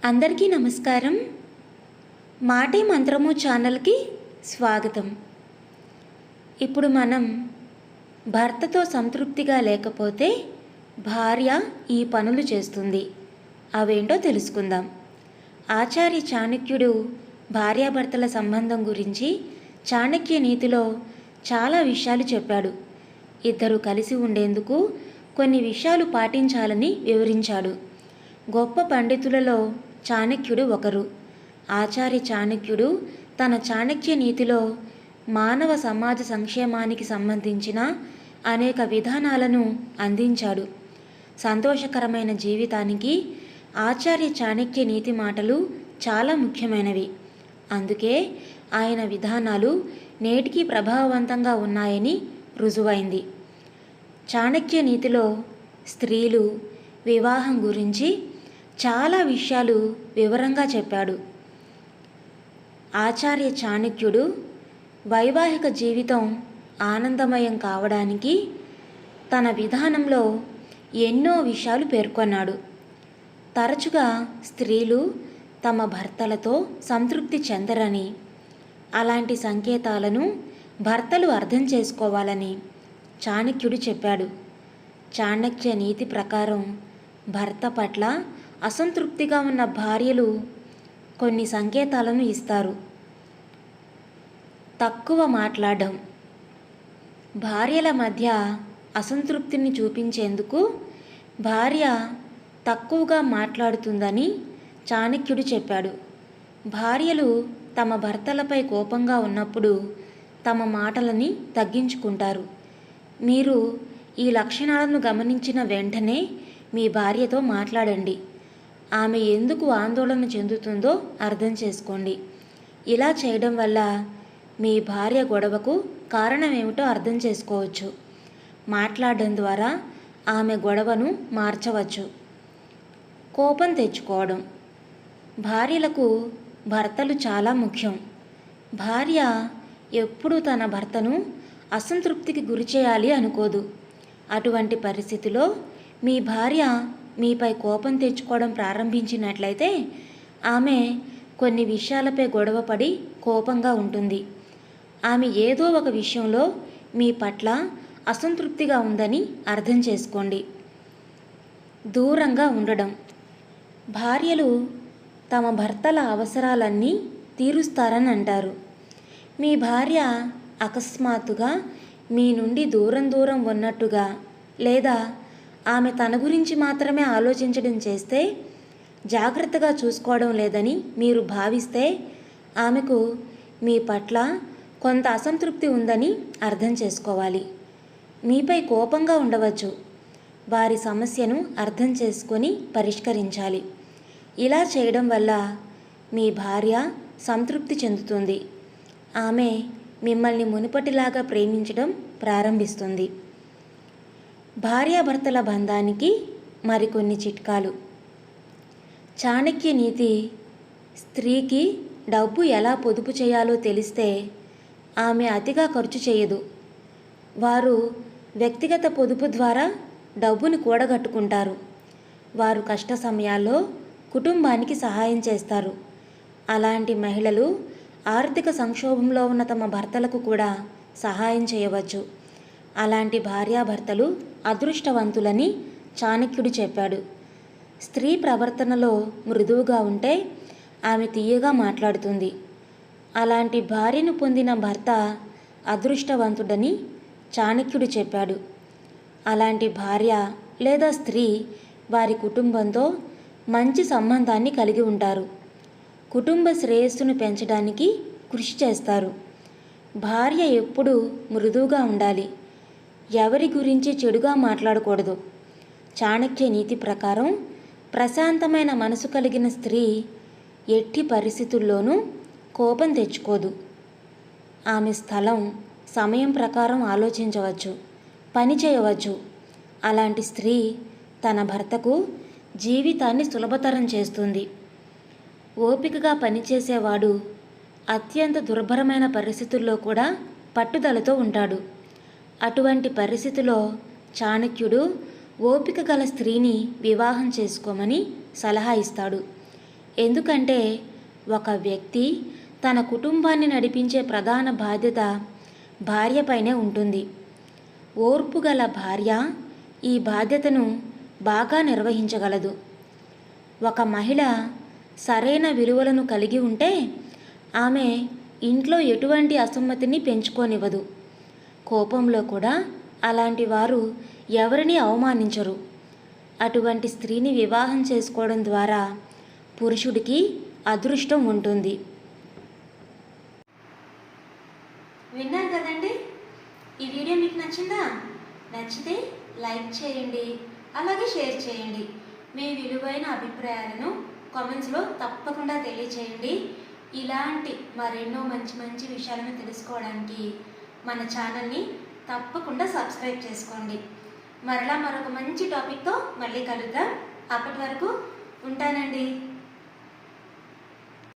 అందరికీ నమస్కారం. మాటే మంత్రము ఛానల్కి స్వాగతం. ఇప్పుడు మనం భర్తతో సంతృప్తిగా లేకపోతే భార్య ఈ పనులు చేస్తుంది. అవేంటో తెలుసుకుందాం. ఆచార్య చాణక్యుడు భార్యాభర్తల సంబంధం గురించి చాణక్య నీతిలో చాలా విషయాలు చెప్పాడు. ఇద్దరు కలిసి ఉండేందుకు కొన్ని విషయాలు పాటించాలని వివరించాడు. గొప్ప పండితులలో చాణక్యుడు ఒకరు. ఆచార్య చాణక్యుడు తన చాణక్య నీతిలో మానవ సమాజ సంక్షేమానికి సంబంధించిన అనేక విధానాలను అందించాడు. సంతోషకరమైన జీవితానికి ఆచార్య చాణక్య నీతి మాటలు చాలా ముఖ్యమైనవి. అందుకే ఆయన విధానాలు నేటికి ప్రభావవంతంగా ఉన్నాయని రుజువైంది. చాణక్య నీతిలో స్త్రీలు, వివాహం గురించి చాలా విషయాలు వివరంగా చెప్పాడు. ఆచార్య చాణక్యుడు వైవాహిక జీవితం ఆనందమయం కావడానికి తన విధానంలో ఎన్నో విషయాలు పేర్కొన్నాడు. తరచుగా స్త్రీలు తమ భర్తలతో సంతృప్తి చెందరని, అలాంటి సంకేతాలను భర్తలు అర్థం చేసుకోవాలని చాణక్యుడు చెప్పాడు. చాణక్య నీతి ప్రకారం భర్త పట్ల అసంతృప్తిగా ఉన్న భార్యలు కొన్ని సంకేతాలను ఇస్తారు. తక్కువ మాట్లాడడం. భార్యల మధ్య అసంతృప్తిని చూపించేందుకు భార్య తక్కువగా మాట్లాడుతుందని చాణక్యుడు చెప్పాడు. భార్యలు తమ భర్తలపై కోపంగా ఉన్నప్పుడు తమ మాటలని తగ్గించుకుంటారు. మీరు ఈ లక్షణాలను గమనించిన వెంటనే మీ భార్యతో మాట్లాడండి. ఆమె ఎందుకు ఆందోళన చెందుతుందో అర్థం చేసుకోండి. ఇలా చేయడం వల్ల మీ భార్య గొడవకు కారణం ఏమిటో అర్థం చేసుకోవచ్చు. మాట్లాడడం ద్వారా ఆమె గొడవను మార్చవచ్చు. కోపం తెచ్చుకోవడం. భార్యలకు భర్తలు చాలా ముఖ్యం. భార్య ఎప్పుడూ తన భర్తను అసంతృప్తికి గురి చేయాలి అనుకోదు. అటువంటి పరిస్థితిలో మీ భార్య మీపై కోపం తెచ్చుకోవడం ప్రారంభించినట్లయితే ఆమె కొన్ని విషయాలపై గొడవపడి కోపంగా ఉంటుంది. ఆమె ఏదో ఒక విషయంలో మీ పట్ల అసంతృప్తిగా ఉందని అర్థం చేసుకోండి. దూరంగా ఉండడం. భార్యలు తమ భర్తల అవసరాలన్నీ తీరుస్తారని అంటారు. మీ భార్య అకస్మాత్తుగా మీ నుండి దూరం ఉన్నట్టుగా లేదా ఆమె తన గురించి మాత్రమే ఆలోచించడం చేస్తే, జాగ్రత్తగా చూసుకోవడం లేదని మీరు భావిస్తే ఆమెకు మీ పట్ల కొంత అసంతృప్తి ఉందని అర్థం చేసుకోవాలి. మీపై కోపంగా ఉండవచ్చు. వారి సమస్యను అర్థం చేసుకొని పరిష్కరించాలి. ఇలా చేయడం వల్ల మీ భార్య సంతృప్తి చెందుతుంది. ఆమె మిమ్మల్ని మునుపటిలాగా ప్రేమించడం ప్రారంభిస్తుంది. భార్యాభర్తల బంధానికి మరికొన్ని చిట్కాలు. చాణక్య నీతి స్త్రీకి డబ్బు ఎలా పొదుపు చేయాలో తెలిస్తే ఆమె అతిగా ఖర్చు చేయదు. వారు వ్యక్తిగత పొదుపు ద్వారా డబ్బుని కూడగట్టుకుంటారు. వారు కష్ట సమయాల్లో కుటుంబానికి సహాయం చేస్తారు. అలాంటి మహిళలు ఆర్థిక సంక్షోభంలో ఉన్న తమ భర్తలకు కూడా సహాయం చేయవచ్చు. అలాంటి భార్యాభర్తలు అదృష్టవంతులని చాణక్యుడు చెప్పాడు. స్త్రీ ప్రవర్తనలో మృదువుగా ఉంటే ఆమె తీయగా మాట్లాడుతుంది. అలాంటి భార్యను పొందిన భర్త అదృష్టవంతుడని చాణక్యుడు చెప్పాడు. అలాంటి భార్య లేదా స్త్రీ వారి కుటుంబంతో మంచి సంబంధాన్ని కలిగి ఉంటారు. కుటుంబ శ్రేయస్సును పెంచడానికి కృషి చేస్తారు. భార్య ఎప్పుడూ మృదువుగా ఉండాలి. ఎవరి గురించి చెడుగా మాట్లాడకూడదు. చాణక్య నీతి ప్రకారం ప్రశాంతమైన మనసు కలిగిన స్త్రీ ఎట్టి పరిస్థితుల్లోనూ కోపం తెచ్చుకోదు. ఆమె స్థలం, సమయం ప్రకారం ఆలోచించవచ్చు, పని చేయవచ్చు. అలాంటి స్త్రీ తన భర్తకు జీవితాన్ని సులభతరం చేస్తుంది. ఓపికగా పనిచేసేవాడు అత్యంత దుర్భరమైన పరిస్థితుల్లో కూడా పట్టుదలతో ఉంటాడు. అటువంటి పరిస్థితిలో చాణక్యుడు ఓపిక గల స్త్రీని వివాహం చేసుకోమని సలహా ఇస్తాడు. ఎందుకంటే ఒక వ్యక్తి తన కుటుంబాన్ని నడిపించే ప్రధాన బాధ్యత భార్యపైనే ఉంటుంది. ఓర్పుగల భార్య ఈ బాధ్యతను బాగా నిర్వహించగలదు. ఒక మహిళ సరైన విలువలను కలిగి ఉంటే ఆమె ఇంట్లో ఎటువంటి అసమ్మతిని పెంచుకోనివ్వదు. కోపంలో కూడా అలాంటి వారు ఎవరిని అవమానించరు. అటువంటి స్త్రీని వివాహం చేసుకోవడం ద్వారా పురుషుడికి అదృష్టం ఉంటుంది. విన్నారు కదండి, ఈ వీడియో మీకు నచ్చిందా? నచ్చితే లైక్ చేయండి, అలాగే షేర్ చేయండి. మీ విలువైన అభిప్రాయాలను కామెంట్స్లో తప్పకుండా తెలియచేయండి. ఇలాంటి మరెన్నో మంచి మంచి విషయాలను తెలుసుకోవడానికి మన ఛానల్ని తప్పకుండా సబ్స్క్రైబ్ చేసుకోండి. మరలా మరొక మంచి టాపిక్తో మళ్ళీ కలుద్దాం. అప్పటి వరకు ఉంటానండి.